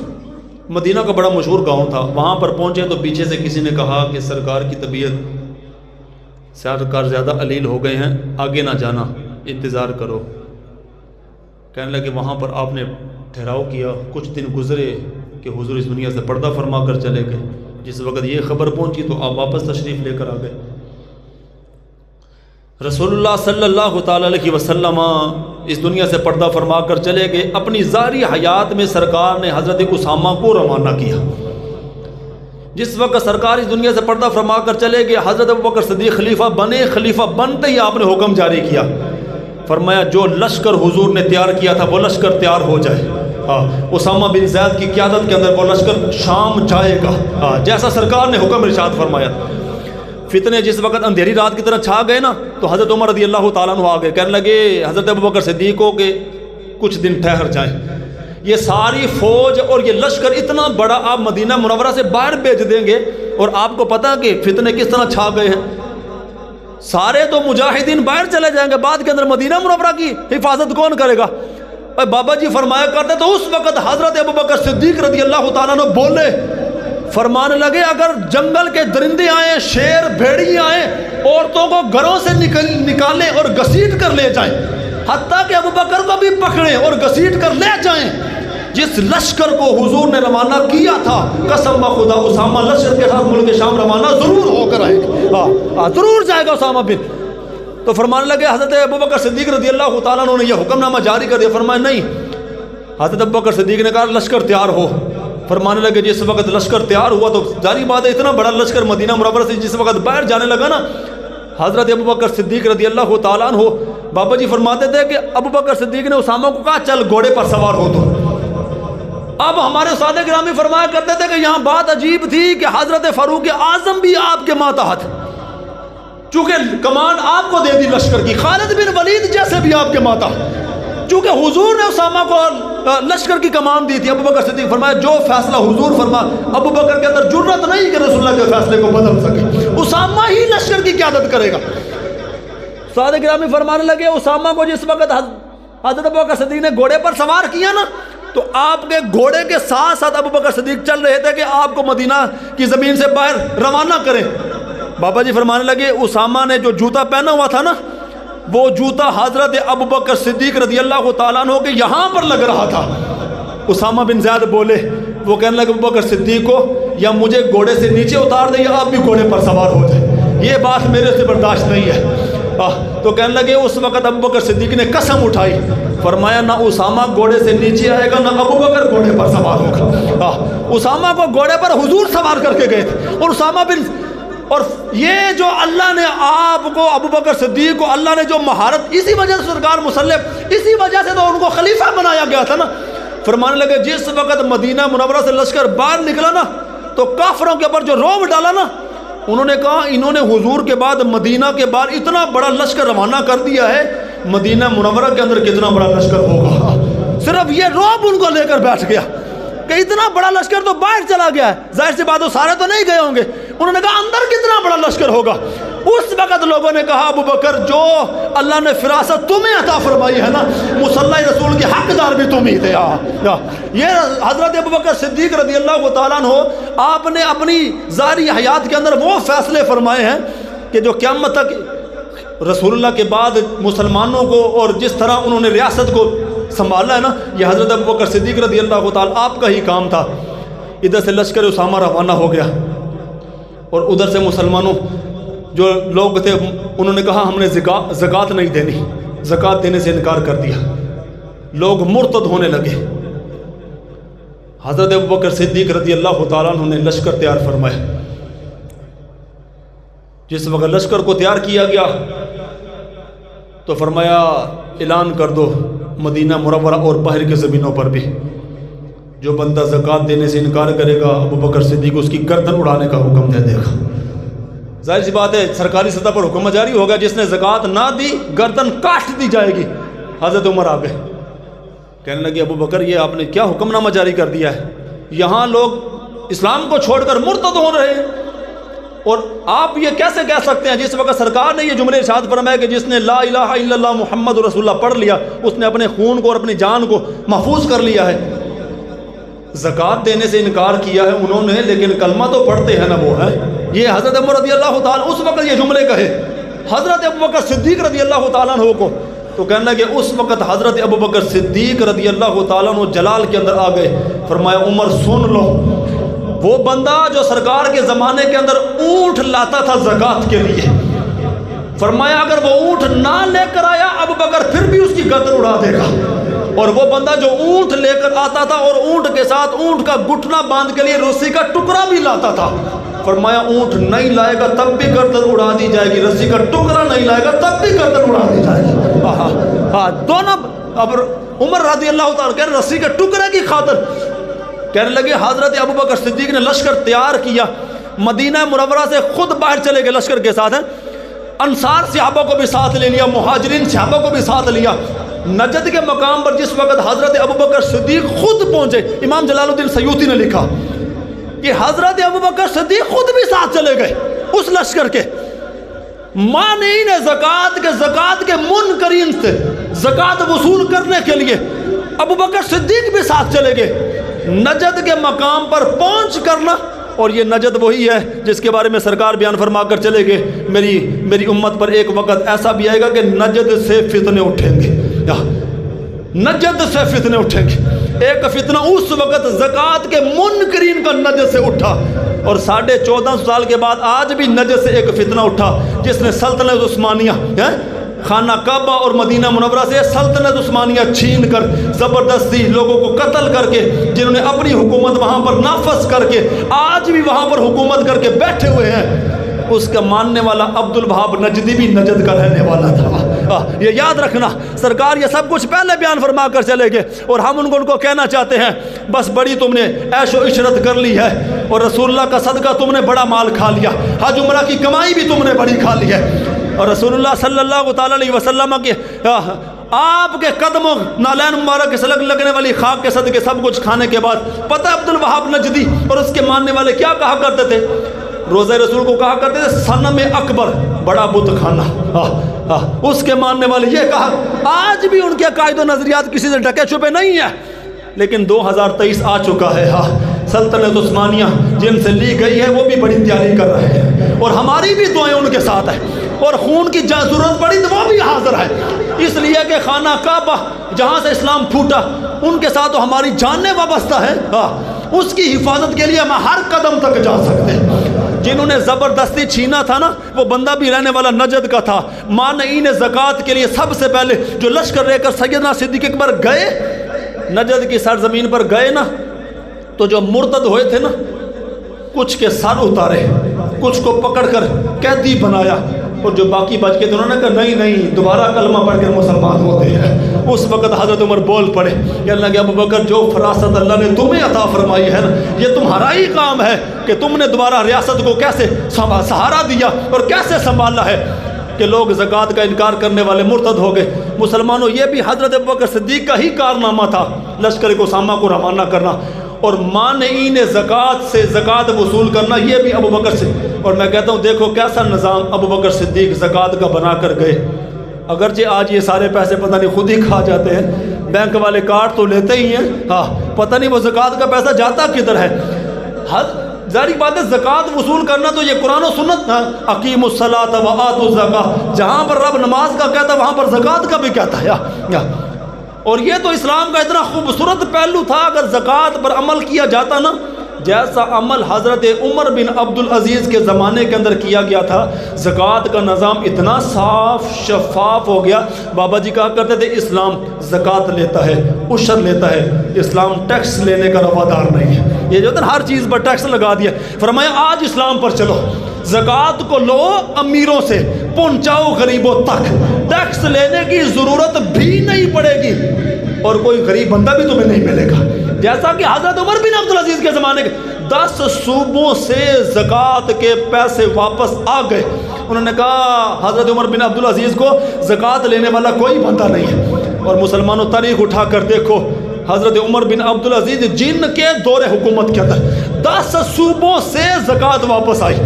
مدینہ کا بڑا مشہور گاؤں تھا، وہاں پر پہنچے تو پیچھے سے کسی نے کہا کہ سرکار کی طبیعت، سرکار زیادہ علیل ہو گئے ہیں، آگے نہ جانا، انتظار کرو۔ کہنے لگے وہاں پر آپ نے ٹھہراؤ کیا، کچھ دن گزرے کہ حضور اس دنیا سے پردہ فرما کر چلے گئے۔ جس وقت یہ خبر پہنچی تو آپ واپس تشریف لے کر آ گئے۔ رسول اللہ صلی اللہ تعالیٰ علیہ وسلم اس دنیا سے پردہ فرما کر چلے گئے۔ اپنی ظاہری حیات میں سرکار نے حضرت اسامہ کو روانہ کیا۔ جس وقت سرکار اس دنیا سے پردہ فرما کر چلے گئے، حضرت ابوبکر صدیق خلیفہ بنے، خلیفہ بنتے ہی آپ نے حکم جاری کیا، فرمایا جو لشکر حضور نے تیار کیا تھا وہ لشکر تیار ہو جائے۔ اسامہ بن زید کی قیادت کے اندر وہ لشکر شام جائے گا، جیسا سرکار نے حکم ارشاد فرمایا۔ فتنے جس وقت اندھیری رات کی طرح چھا گئے نا، تو حضرت عمر رضی اللہ تعالیٰ عنہ آگے کہنے لگے حضرت ابوبکر صدیق کو کہ کچھ دن ٹھہر جائیں، یہ ساری فوج اور یہ لشکر اتنا بڑا آپ مدینہ منورہ سے باہر بھیج دیں گے، اور آپ کو پتہ کہ فتنے کس طرح چھا گئے ہیں، سارے تو مجاہدین باہر چلے جائیں گے، بعد کے اندر مدینہ منورہ کی حفاظت کون کرے گا؟ بابا جی فرمایا کرتے تو اس وقت حضرت ابوبکر صدیق رضی اللہ تعالیٰ عنہ بولے، فرمانے لگے اگر جنگل کے درندے آئیں، شیر بھیڑی آئیں، عورتوں کو گھروں سے نکالیں اور گھسیٹ کر لے جائیں، حتیٰ کہ ابوبکر کو بھی پکڑیں اور گھسیٹ کر لے جائیں۔ جس لشکر کو حضور نے روانہ کیا تھا، قسم بخدا اسامہ لشکر کے ساتھ ملک شام روانہ ضرور ہو کر آئے گا، ضرور جائے گا اسامہ بن۔ تو فرمانے لگے حضرت ابوبکر صدیق رضی اللہ تعالیٰ عنہ نے یہ حکم نامہ جاری کر دیا، فرمایا نہیں۔ حضرت ابوبکر صدیق نے کہا لشکر تیار ہو۔ فرمانے لگے جس وقت لشکر تیار ہوا تو ظاہری بات ہے اتنا بڑا لشکر مدینہ منورہ سے جس وقت باہر جانے لگا نا، حضرت ابوبکر صدیق رضی اللہ تعالیٰ عنہ بابا جی فرماتے تھے کہ ابوبکر صدیق نے اسامہ کو کہا چل گھوڑے پر سوار ہو تو۔ اب ہمارے استاد گرامی فرمایا کرتے تھے کہ یہاں بات عجیب تھی کہ حضرت فاروق اعظم بھی آپ کے ماتحت، چونکہ کمان آپ کو دے دی لشکر کی، خالد بن ولید جیسے بھی آپ کے ماتحت، چونکہ حضور نے اسامہ کو لشکر کی کمان دی تھی۔ ابوبکر صدیق فرمایا جو فیصلہ حضور فرما، ابوبکر کے اندر جرأت نہیں کہ رسول اللہ کے فیصلے کو بدل سکے، اسامہ ہی لشکر کی قیادت کرے گا۔ استاد گرامی فرمانے لگے اسامہ کو جس وقت حضرت ابوبکر صدیق نے گھوڑے پر سوار کیا نا، تو آپ کے گھوڑے کے ساتھ ساتھ ابوبکر صدیق چل رہے تھے کہ آپ کو مدینہ کی زمین سے باہر روانہ کریں۔ بابا جی فرمانے لگے اسامہ نے جو جوتا پہنا ہوا تھا نا، وہ جوتا حضرت ابوبکر صدیق رضی اللہ تعالیٰ عنہ کے یہاں پر لگ رہا تھا۔ اسامہ بن زید بولے، وہ کہنے لگے ابوبکر صدیق کو یا مجھے گھوڑے سے نیچے اتار دیں یا آپ بھی گھوڑے پر سوار ہو جائیں، یہ بات میرے سے برداشت نہیں ہے۔ تو کہنے لگے اس وقت ابوبکر صدیق نے قسم اٹھائی، فرمایا نہ اسامہ گھوڑے سے نیچے آئے گا نہ ابوبکر گھوڑے پر سوار ہوگا۔ اسامہ کو گھوڑے پر حضور سوار کر کے گئے تھے، اور اسامہ بن، اور یہ جو اللہ نے آپ کو ابوبکر صدیق کو اللہ نے جو مہارت، اسی وجہ سے سرکار مسلم، اسی وجہ سے تو ان کو خلیفہ بنایا گیا تھا نا۔ فرمانے لگے جس وقت مدینہ منورہ سے لشکر باہر نکلا نا، تو کافروں کے اوپر جو رعب ڈالا نا، انہوں نے کہا انہوں نے حضور کے بعد مدینہ کے بعد اتنا بڑا لشکر روانہ کر دیا ہے، مدینہ منورہ کے اندر کتنا بڑا لشکر ہوگا۔ صرف یہ رعب ان کو لے کر بیٹھ گیا کہ اتنا بڑا لشکر تو باہر چلا گیا ہے، ظاہر سی بات سارے تو نہیں گئے ہوں گے، انہوں نے کہا اندر کتنا بڑا لشکر ہوگا۔ اس وقت لوگوں نے کہا ابوبکر جو اللہ نے فراست تمہیں عطا فرمائی ہے نا، مصلی رسول کے حقدار بھی تم ہی تھے۔ یہ حضرت ابوبکر صدیق رضی اللہ تعالیٰ عنہ آپ نے اپنی ظاہری حیات کے اندر وہ فیصلے فرمائے ہیں کہ جو قیامت تک رسول اللہ کے بعد مسلمانوں کو، اور جس طرح انہوں نے ریاست کو سنبھالا ہے نا، یہ حضرت ابوبکر صدیق رضی اللہ تعالیٰ آپ کا ہی کام تھا۔ ادھر سے لشکر اسامہ روانہ ہو گیا، اور ادھر سے مسلمانوں جو لوگ تھے انہوں نے کہا ہم نے زکوٰۃ نہیں دینی، زکوٰۃ دینے سے انکار کر دیا، لوگ مرتد ہونے لگے۔ حضرت ابوبکر صدیق رضی اللہ تعالیٰ عنہ نے لشکر تیار فرمایا، جس وقت لشکر کو تیار کیا گیا تو فرمایا اعلان کر دو مدینہ منورہ اور باہر کی زمینوں پر بھی جو بندہ زکوٰۃ دینے سے انکار کرے گا ابو بکر صدیق اس کی گردن اڑانے کا حکم دے دے گا۔ ظاہر سی بات ہے سرکاری سطح پر حکم جاری ہوگا، جس نے زکوٰۃ نہ دی گردن کاٹ دی جائے گی۔ حضرت عمر آ گئے، کہنے لگے ابو بکر یہ آپ نے کیا حکم نامہ جاری کر دیا ہے؟ یہاں لوگ اسلام کو چھوڑ کر مرتد ہو رہے ہیں، اور آپ یہ کیسے کہہ سکتے ہیں؟ جس وقت سرکار نے یہ جملے ارشاد فرمایا کہ جس نے لا الہ الا اللہ محمد رسول اللہ پڑھ لیا اس نے اپنے خون کو اور اپنی جان کو محفوظ کر لیا ہے۔ زکوٰۃ دینے سے انکار کیا ہے انہوں نے، لیکن کلمہ تو پڑھتے ہیں نا وہ ہے۔ یہ حضرت عمر رضی اللہ تعالیٰ اس وقت یہ جملے کہے حضرت ابوبکر صدیق رضی اللہ تعالیٰ عنہ کو، تو کہنا کہ اس وقت حضرت ابوبکر صدیق رضی اللہ تعالیٰ عنہ جلال کے اندر آ گئے، فرمایا عمر سن لو، وہ بندہ جو سرکار کے زمانے کے اندر اونٹ لاتا تھا زکوٰۃ کے لیے، فرمایا اگر وہ اونٹ نہ لے کر آیا ابو بکر پھر بھی اس کی گردن اڑا دے گا، اور وہ بندہ جو اونٹ لے کر آتا تھا اور اونٹ کے ساتھ اونٹ کا گھٹنا باندھ کے لیے رسی کا ٹکڑا بھی لاتا تھا، فرمایا اونٹ نہیں لائے گا تب بھی گردن اڑا دی جائے گی، رسی کا ٹکڑا نہیں لائے گا تب بھی گردن اڑا دی جائے گی۔ ہاں دونوں اب عمر رضی اللہ تعالیٰ کہہ رہے رسی کے ٹکڑے کی خاطر کہنے لگے حضرت ابوبکر صدیق نے لشکر تیار کیا، مدینہ منورہ سے خود باہر چلے گئے لشکر کے ساتھ ہیں، انصار صحابہ کو بھی ساتھ لے لیا، مہاجرین صحابہ کو بھی ساتھ لیا۔ نجد کے مقام پر جس وقت حضرت ابوبکر صدیق خود پہنچے، امام جلال الدین سیوطی نے لکھا کہ حضرت ابوبکر صدیق خود بھی ساتھ چلے گئے اس لشکر کے، مانعین زکوٰۃ کے منکرین سے زکوٰۃ وصول کرنے کے لیے ابوبکر صدیق بھی ساتھ چلے گئے۔ نجد کے مقام پر پہنچ کرنا، اور یہ نجد وہی ہے جس کے بارے میں سرکار بیان فرما کر چلے گئے، میری امت پر ایک وقت ایسا بھی آئے گا کہ نجد سے فتنے اٹھیں گے، نجد سے فتنے اٹھیں گے۔ ایک فتنہ اس وقت زکوٰۃ کے منکرین کا نجد سے اٹھا، اور 1450 سال کے بعد آج بھی نجد سے ایک فتنہ اٹھا جس نے سلطنت عثمانیہ خانہ کعبہ اور مدینہ منورہ سے سلطنت عثمانیہ چھین کر زبردستی لوگوں کو قتل کر کے، جنہوں نے اپنی حکومت وہاں پر نافذ کر کے آج بھی وہاں پر حکومت کر کے بیٹھے ہوئے ہیں، اس کا ماننے والا عبد الوہاب نجدی بھی نجد کا رہنے والا تھا۔ یہ یاد رکھنا، سرکار یہ سب کچھ پہلے بیان فرما کر چلے گئے، اور ہم ان کو کہنا چاہتے ہیں بس بڑی تم نے عیش و عشرت کر لی ہے، اور رسول اللہ کا صدقہ تم نے بڑا مال کھا لیا، حج عمرہ کی کمائی بھی تم نے بڑی کھا لی ہے، اور رسول اللہ صلی اللہ تعالیٰ علیہ وسلم کے آپ کے قدموں نالین مبارک کے سلگ لگنے والی خاک کے صدقے سب کچھ کھانے کے بعد پتہ عبد الوہاب نجدی اور اس کے ماننے والے کیا کہا کرتے تھے؟ روزہ رسول کو کہا کرتے تھے صنم اکبر، بڑا بت خانہ۔ اس کے ماننے والے یہ کہا، آج بھی ان کے عقائد و نظریات کسی سے ڈھکے چھپے نہیں ہیں، لیکن 2023 آ چکا ہے، سلطنت عثمانیہ جن سے لی گئی ہے وہ بھی بڑی تیاری کر رہے ہیں، اور ہماری بھی دعائیں ان کے ساتھ ہیں، اور خون کی ضرورت پڑی تو وہ بھی حاضر ہے، اس لیے کہ خانہ کعبہ جہاں سے اسلام پھوٹا ان کے ساتھ تو ہماری جانیں وابستہ ہیں، اس کی حفاظت کے لیے ہم ہر قدم تک جا سکتے ہیں۔ جنہوں نے زبردستی چھینا تھا نا، وہ بندہ بھی رہنے والا نجد کا تھا۔ مانعین زکوٰۃ کے لیے سب سے پہلے جو لشکر لے کر سیدنا صدیق اکبر گئے، نجد کی سرزمین پر گئے نا، تو جو مرتد ہوئے تھے نا، کچھ کے سر اتارے، کچھ کو پکڑ کر قیدی بنایا، اور جو باقی بچ کے تھے انہوں نے کہا نہیں دوبارہ کلمہ پڑھ کے مسلمان ہوتے ہیں۔ اس وقت حضرت عمر بول پڑے کہ اللہ کے ابو بکر جو فراست اللہ نے تمہیں عطا فرمائی ہے نا، یہ تمہارا ہی کام ہے کہ تم نے دوبارہ ریاست کو کیسے سہارا دیا اور کیسے سنبھالا ہے کہ لوگ زکوٰۃ کا انکار کرنے والے مرتد ہو گئے۔ مسلمانوں، یہ بھی حضرت ابوبکر صدیق کا ہی کارنامہ تھا، لشکر اسامہ کو روانہ کرنا اور مانعین زکوٰۃ سے زکوٰۃ وصول کرنا، یہ بھی ابوبکر سے۔ اور میں کہتا ہوں دیکھو کیسا نظام ابوبکر صدیق زکوٰۃ کا بنا کر گئے، اگرچہ آج یہ سارے پیسے پتہ نہیں خود ہی کھا جاتے ہیں، بینک والے کاٹ تو لیتے ہی ہیں، پتہ نہیں وہ زکوٰۃ کا پیسہ جاتا کدھر ہے۔ ظاہری بات ہے زکوٰۃ وصول کرنا تو یہ قرآن و سنت، اقیموا الصلاۃ وآتوا الزکاۃ، جہاں پر رب نماز کا کہتا ہے وہاں پر زکوٰۃ کا بھی کہتا ہے۔ اور یہ تو اسلام کا اتنا خوبصورت پہلو تھا، اگر زکوٰۃ پر عمل کیا جاتا نا، جیسا عمل حضرت عمر بن عبدالعزیز کے زمانے کے اندر کیا گیا تھا، زکوٰۃ کا نظام اتنا صاف شفاف ہو گیا. بابا جی کہا کرتے تھے اسلام زکوٰۃ لیتا ہے، عشر لیتا ہے، اسلام ٹیکس لینے کا روادار نہیں ہے. یہ جو ہر چیز پر ٹیکس لگا دیا. فرمایا آج اسلام پر چلو، زکوٰۃ کو لو امیروں سے، پہنچاؤ غریبوں تک، ٹیکس لینے کی ضرورت بھی نہیں پڑے گی اور کوئی غریب بندہ بھی تمہیں نہیں ملے گا. جیسا کہ حضرت عمر بن عبدالعزیز کے زمانے کے 10 صوبوں سے زکوٰۃ کے پیسے واپس آ گئے. انہوں نے کہا حضرت عمر بن عبدالعزیز کو زکوٰۃ لینے والا کوئی بندہ نہیں ہے. اور مسلمانوں تاریخ اٹھا کر دیکھو، حضرت عمر بن عبدالعزیز جن کے دور حکومت کے اندر 10 صوبوں سے زکوٰۃ واپس آئی.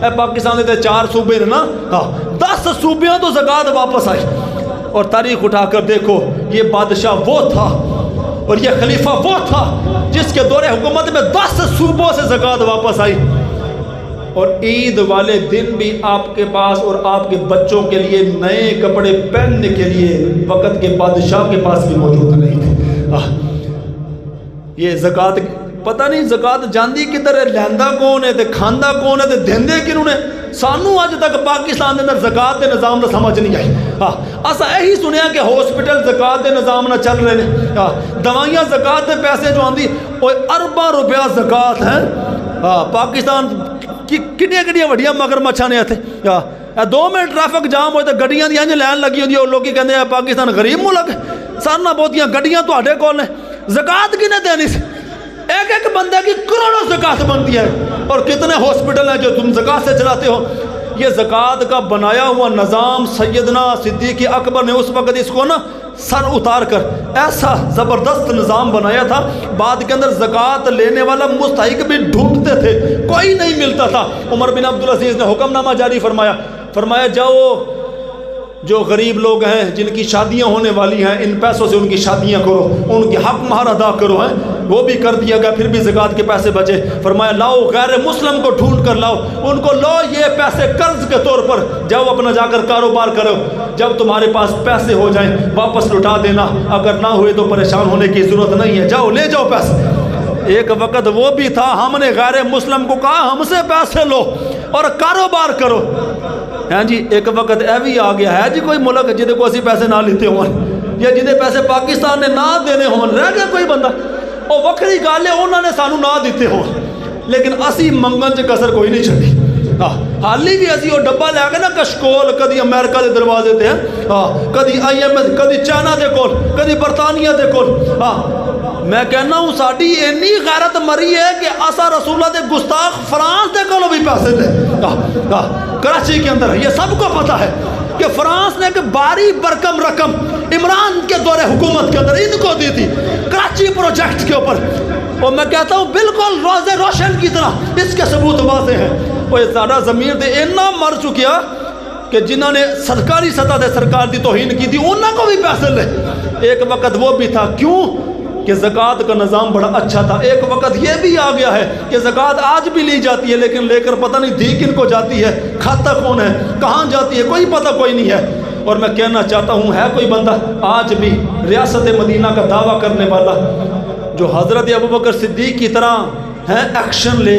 اے پاکستان کے 4 صوبے نا، 10 صوبیاں تو زکوٰۃ واپس آئی. اور تاریخ اٹھا کر دیکھو، یہ بادشاہ وہ تھا اور یہ خلیفہ وہ تھا جس کے دور حکومت میں 10 صوبوں سے زکوٰۃ واپس آئی. اور عید والے دن بھی آپ کے پاس اور آپ کے بچوں کے لیے نئے کپڑے پہننے کے لیے وقت کے بادشاہ کے پاس بھی موجود نہیں تھے. یہ زکوٰۃ پتہ نہیں زکوٰۃ جاندی کدھر ہے، لیندہ کون ہے تے کھاندہ کون ہے تے دیندے کنوں نے. سانو اج تک پاکستان کے اندر زکوٰۃ کے نظام کا سمجھ نہیں آئی. اسا یہی سنیا کہ ہاسپٹل زکوٰۃ کے نظام نہ چل رہے ہیں، دوائیاں زکوٰۃ کے پیسے جو آندی وہ ارباں روپیہ زکوٰۃ ہیں. پاکستان کنیاں کنیاں وڈیاں مگر مچھاں نے اتنے 2 منٹ ٹریفک جام ہوئے تو گڈیاں دی انج لائن لگی ہوندی ہے. لوگ کہندے ہیں پاکستان غریب ملک ہے، سارنا بہتیاں گڈیاں تواڈے کول نے، زکوٰۃ کنے دینی سی؟ ایک ایک بندے کی کروڑوں زکوٰۃ بنتی ہے. اور کتنے ہاسپٹل ہیں جو تم زکوٰۃ سے چلاتے ہو. یہ زکوٰۃ کا بنایا ہوا نظام سیدنا صدیق اکبر نے اس وقت اس کو نا سر اتار کر ایسا زبردست نظام بنایا تھا. بعد کے اندر زکوٰۃ لینے والا مستحق بھی ڈھونڈتے تھے، کوئی نہیں ملتا تھا. عمر بن عبدالعزیز نے حکم نامہ جاری فرمایا جاؤ جو غریب لوگ ہیں جن کی شادیاں ہونے والی ہیں ان پیسوں سے ان کی شادیاں کرو، ان کے حق مہر ادا کرو. وہ بھی کر دیا گیا. پھر بھی زکوٰۃ کے پیسے بچے. فرمایا لاؤ غیر مسلم کو ڈھونڈ کر لاؤ، ان کو لو، یہ پیسے قرض کے طور پر جاؤ اپنا جا کر کاروبار کرو. جب تمہارے پاس پیسے ہو جائیں واپس لوٹا دینا، اگر نہ ہوئے تو پریشان ہونے کی ضرورت نہیں ہے، جاؤ لے جاؤ پیسے. ایک وقت وہ بھی تھا ہم نے غیر مسلم کو کہا ہم سے پیسے لو اور کاروبار کرو. ہاں جی ایک وقت اے بھی آ گیا ہے جی کوئی ملک جہدے کو اسی پیسے نہ لیتے ہوں یا جہدے پیسے پاکستان نے نہ دینے ہون، رہ گیا کوئی بندہ. وہ وکری گل ہے انہوں نے سانو نہ دیتے ہو لیکن اسی منگن چ کسر کوئی نہیں چھڈی. حالی بھی اسی وہ ڈبا لے کے نا کشکول کدی امریکہ دے دروازے تے ہیں، کدی IMS، کدی چائنا دے کول، کدی برطانیہ دے کول. میں کہنا ہوں ساڈی اینی غیرت مری ہے کہ اسا رسولہ دے گستاخ فرانس دے کولوں بھی پیسے دے. کراچی کے اندر یہ سب کو پتہ ہے کہ فرانس نے ایک باری برکم رقم عمران کے دور حکومت کے اندر ان کو دی تھی کراچی پروجیکٹ کے اوپر. اور میں کہتا ہوں بالکل روز روشن کی طرح اس کے ثبوت واضح ہیں. وہ سارا ضمیر دے اتنا مر چکیا کہ جنہوں نے سرکاری سطح دے سرکار دی توہین کی تھی انہوں کو بھی پیسے لے. ایک وقت وہ بھی تھا، کیوں کہ زکوٰۃ کا نظام بڑا اچھا تھا. ایک وقت یہ بھی آ گیا ہے کہ زکوٰۃ آج بھی لی جاتی ہے لیکن لے کر پتہ نہیں دی کن کو جاتی ہے، کھاتا کون ہے، کہاں جاتی ہے، کوئی پتہ کوئی نہیں ہے. اور میں کہنا چاہتا ہوں ہے کوئی بندہ آج بھی ریاست مدینہ کا دعویٰ کرنے والا جو حضرت ابوبکر صدیق کی طرح ہے ایکشن لے.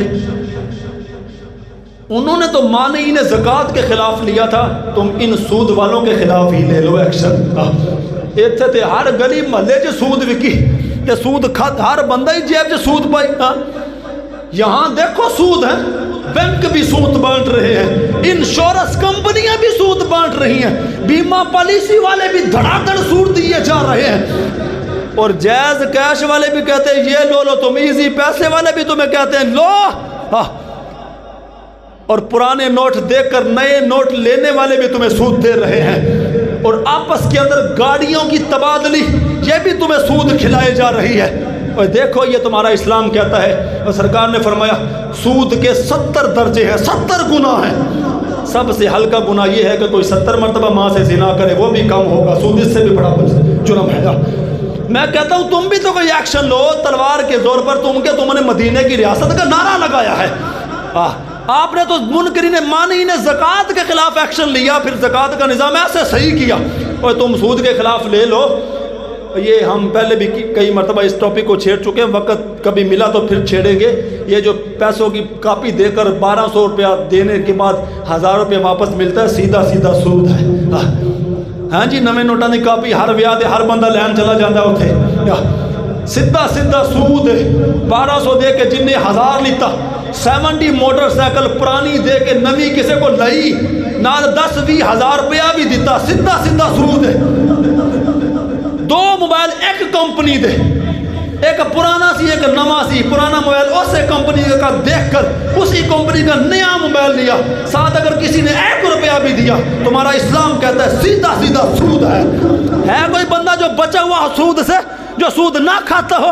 انہوں نے تو مانعین زکوٰۃ کے خلاف لیا تھا، تم ان سود والوں کے خلاف ہی لے لو ایکشن. اتنے تے ہر گلی محلے چ سود وکی تے سود کھت ہر بندہ ہی جیب چ سود پائی. یہاں دیکھو سود ہے، بینک بھی سود بانٹ رہے ہیں، انشورنس کمپنیاں بھی سود بانٹ رہی ہیں، بیمہ پالیسی والے بھی دھڑا دھڑ سود دیے جا رہے ہیں. اور جائز کیش والے بھی کہتے ہیں یہ لو تم، ایزی پیسے والے بھی تمہیں کہتے ہیں لو. اور پرانے نوٹ دے کر نئے نوٹ لینے والے بھی تمہیں سود دے رہے ہیں. اور آپس کے اندر گاڑیوں کی تبادلی یہ بھی تمہیں سود کھلائے جا رہی ہے. اور دیکھو یہ تمہارا اسلام کہتا ہے. اور سرکار نے فرمایا سود کے 70 درجے ہیں، 70 گناہ ہیں. سب سے ہلکا گناہ یہ ہے کہ کوئی 70 مرتبہ ماں سے زنا کرے، وہ بھی کم ہوگا، سود اس سے بھی بڑا جرم ہے. میں کہتا ہوں تم بھی تو کوئی ایکشن لو تلوار کے زور پر. تم نے مدینے کی ریاست کا نعرہ لگایا ہے، آپ نے تو منکرین مانعین زکوٰۃ کے خلاف ایکشن لیا، پھر زکوٰۃ کا نظام ایسے صحیح کیا اور تم سود کے خلاف لے لو. یہ ہم پہلے بھی کئی مرتبہ اس ٹاپک کو چھیڑ چکے ہیں، وقت کبھی ملا تو پھر چھیڑیں گے. یہ جو پیسوں کی کاپی دے کر 1200 روپیہ دینے کے بعد 1000 روپیہ واپس ملتا ہے، سیدھا سیدھا سود ہے۔ ہاں جی، نویں نوٹاں دی کاپی ہر ویاہ دے ہر بندہ لین چلا جاتا ہے اتنے، سیدھا سیدھا سود ہے۔ 1200 دے کے جنہیں 1000 لیتا، 70 موٹر سائیکل پرانی دے کے نویں کسے کو لئی، نہ 10-20 ہزار روپیہ بھی دیتا، سیدھا سیدھا سود ہے۔ 2 موبائل ایک کمپنی دے، ایک پرانا سی ایک نواں سی، پرانا موبائل اسی کمپنی کا دیکھ کر اسی کمپنی کا نیا موبائل لیا، ساتھ اگر کسی نے 1 روپیہ بھی دیا، تمہارا اسلام کہتا ہے سیدھا سیدھا سود ہے۔ ہے کوئی بندہ جو بچا ہوا سود سے، جو سود نہ کھاتا ہو؟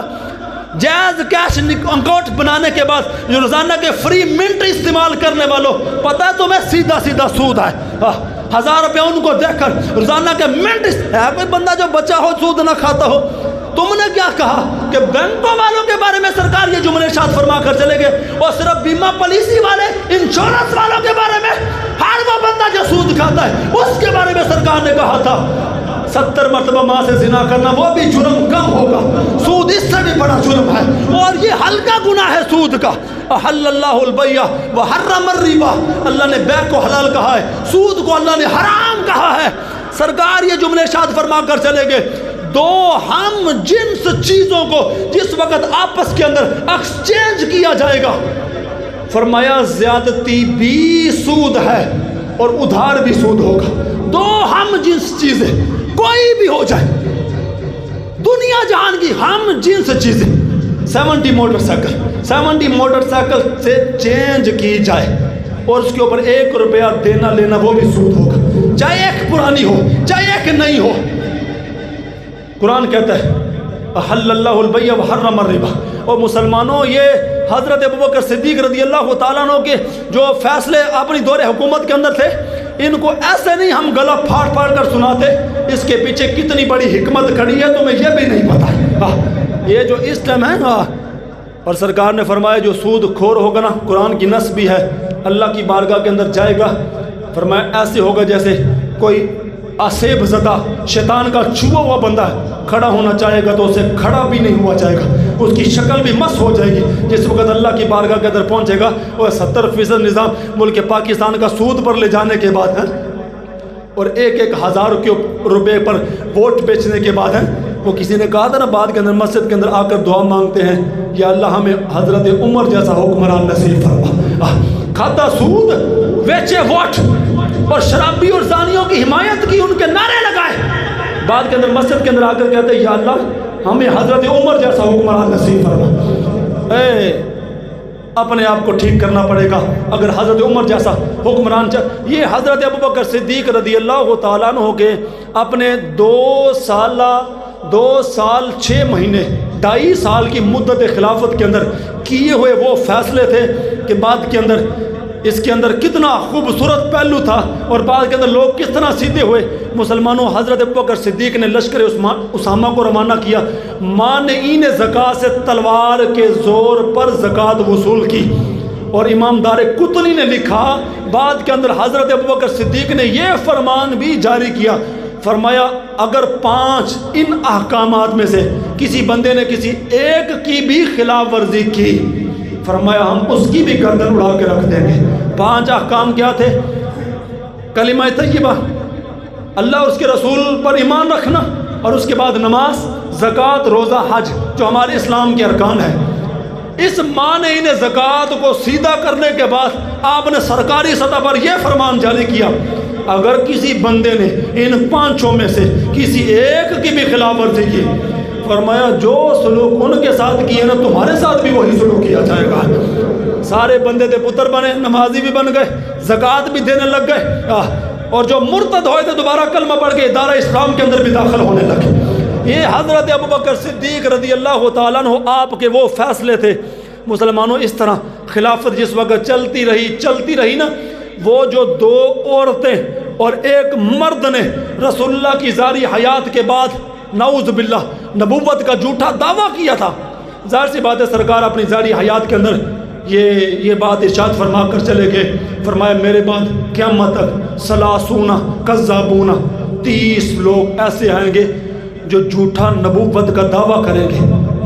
جائز کیش اکاؤنٹ بنانے کے بعد جو روزانہ کے فری منٹ استعمال کرنے والوں، پتہ ہے تمہیں سیدھا سیدھا سود ہے۔ 1000 روپیہ ان کو دیکھ کر روزانہ کے منٹ، ہے کوئی بندہ جو بچا ہو سود نہ کھاتا ہو؟ تم نے کیا کہا کہ بینکوں والوں کے بارے میں سرکار یہ جملے ارشاد فرما کر چلے گئے، اور صرف بیمہ پالیسی والے انشورنس والوں کے بارے میں ہر وہ بندہ جو سود کھاتا ہے اس کے بارے میں سرکار نے کہا تھا 70 مرتبہ ماں سے زنا کرنا وہ بھی جرم کم ہوگا، سود اس سے بھی بڑا جرم ہے، اور یہ ہلکا گناہ ہے سود کا۔ احل اللہ البیع وحرم الربا، اللہ نے بیع کو حلال کہا ہے، سود کو اللہ نے حرام کہا ہے۔ سرکار یہ جملے ارشاد فرما کر چلے گئے، 2 ہم جنس چیزوں کو جس وقت آپس کے اندر ایکسچینج کیا جائے گا، فرمایا زیادتی بھی سود ہے اور ادھار بھی سود ہوگا۔ 2 ہم جنس چیزیں کوئی بھی ہو جائے، دنیا جہان کی ہم جنس چیزیں، 70 موٹر سائیکل سے چینج کی جائے اور اس کے اوپر 1 روپیہ دینا لینا وہ بھی سود ہوگا، چاہے ایک پرانی ہو چاہے ایک نئی ہو۔ قرآن کہتا ہے احل اللہ البیع وحرم الربا۔ اور مسلمانوں، یہ حضرت ابوبکر صدیق رضی اللہ تعالیٰ عنہ کے جو فیصلے اپنی دور حکومت کے اندر تھے، ان کو ایسے نہیں ہم گلا پھاڑ پھاڑ کر سناتے، اس کے پیچھے کتنی بڑی حکمت کھڑی ہے تمہیں یہ بھی نہیں پتا۔ یہ جو اس ٹائم ہے نا، اور سرکار نے فرمایا جو سود خور ہوگا نا، قرآن کی نص بھی ہے، اللہ کی بارگاہ کے اندر جائے گا، فرمایا ایسے ہوگا جیسے کوئی آسیب زدہ شیطان کا چھوا ہوا بندہ ہے، کھڑا ہونا چاہے گا تو اسے کھڑا بھی نہیں ہوا جائے گا، اس کی شکل بھی مس ہو جائے گی۔ جس وقت اللہ کی بارگاہ کے اندر پہنچے گا، وہ 70% نظام ملک پاکستان کا سود پر لے جانے کے بعد ہے، اور 1-1 ہزار روپے پر ووٹ بیچنے کے بعد ہے۔ وہ کسی نے کہا تھا نا بعد کے اندر مسجد کے اندر آ کر دعا مانگتے ہیں، یا اللہ ہمیں حضرت عمر جیسا حکمران نصیب فرما۔ کھاتا سود، بیچے ووٹ، اور شرابی اور زانیوں کی حمایت کی، ان کے نعرے لگائے، بعد کے اندر مسجد کے اندر آ کر کہتے ہیں یا اللہ ہمیں حضرت عمر جیسا حکمران نصیب فرما۔ اپنے آپ کو ٹھیک کرنا پڑے گا اگر حضرت عمر جیسا حکمران یہ حضرت ابوبکر صدیق رضی اللہ تعالیٰ عنہ کے اپنے 2 سال 6 مہینے 2.5 سال کی مدت خلافت کے اندر کیے ہوئے وہ فیصلے تھے کہ بعد کے اندر اس کے اندر کتنا خوبصورت پہلو تھا، اور بعد کے اندر لوگ کس طرح سیدھے ہوئے۔ مسلمانوں، حضرت ابوبکر صدیق نے لشکر اسامہ کو روانہ کیا، مانعین زکوٰۃ سے تلوار کے زور پر زکوٰۃ وصول کی، اور امام دار قطنی نے لکھا بعد کے اندر حضرت ابوبکر صدیق نے یہ فرمان بھی جاری کیا، فرمایا اگر 5 ان احکامات میں سے کسی بندے نے کسی ایک کی بھی خلاف ورزی کی، فرمایا ہم اس کی بھی گردن اڑا کے رکھ دیں گے۔ 5 احکام کیا تھے؟ کلمہ طیبہ، اللہ اور اس کے رسول پر ایمان رکھنا، اور اس کے بعد نماز، زکوٰۃ، روزہ، حج، جو ہمارے اسلام کے ارکان ہیں۔ اس مانعین زکوٰۃ کو سیدھا کرنے کے بعد آپ نے سرکاری سطح پر یہ فرمان جاری کیا، اگر کسی بندے نے ان 5 میں سے کسی ایک کی بھی خلاف ورزی کی، فرمایا جو سلوک ان کے ساتھ کیے نا تمہارے ساتھ بھی وہی سلوک کیا جائے گا۔ سارے بندے دے پتر بنے، نمازی بھی بن گئے، زکوٰۃ بھی دینے لگ گئے، اور جو مرتد ہوئے تھے دوبارہ کلمہ پڑھ کے ادارہ اسلام کے اندر بھی داخل ہونے لگے۔ یہ حضرت ابوبکر صدیق رضی اللہ تعالیٰ عنہ آپ کے وہ فیصلے تھے۔ مسلمانوں، اس طرح خلافت جس وقت چلتی رہی نا، وہ جو 2 عورتیں اور 1 مرد نے رسول اللہ کی ظاہری حیات کے بعد نعوذ باللہ نبوت کا جھوٹا دعویٰ کیا تھا، ظاہر سی بات ہے سرکار اپنی ظاہری حیات کے اندر یہ بات ارشاد فرما کر چلے گئے، فرمایا میرے بعد قیامت تک 30 کذابون، 30 لوگ ایسے آئیں گے جو جھوٹا نبوت کا دعویٰ کریں گے،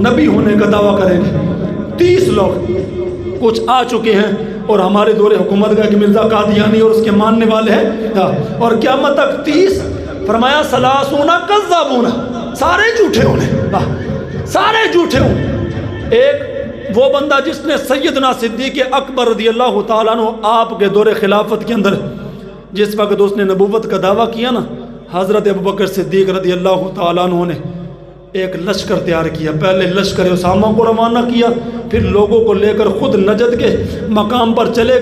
نبی ہونے کا دعویٰ کریں گے۔ 30 لوگ کچھ آ چکے ہیں اور ہمارے دور حکومت کا کہ مرزا قادیانی اور اس کے ماننے والے ہیں، اور قیامت تک 30 فرمایا سلاسونا کذابون، سارے جھوٹے ہونے، سارے جھوٹے ہوں۔ ایک وہ بندہ جس نے سیدنا صدیق اکبر رضی اللہ تعالیٰ عنہ آپ کے دور خلافت کے اندر جس وقت اس نے نبوت کا دعویٰ کیا نا، حضرت ابوبکر صدیق رضی اللہ تعالیٰ عنہ نے ایک لشکر تیار کیا۔ پہلے لشکر اسامہ کو روانہ کیا، پھر لوگوں کو لے کر خود نجد کے مقام پر چلے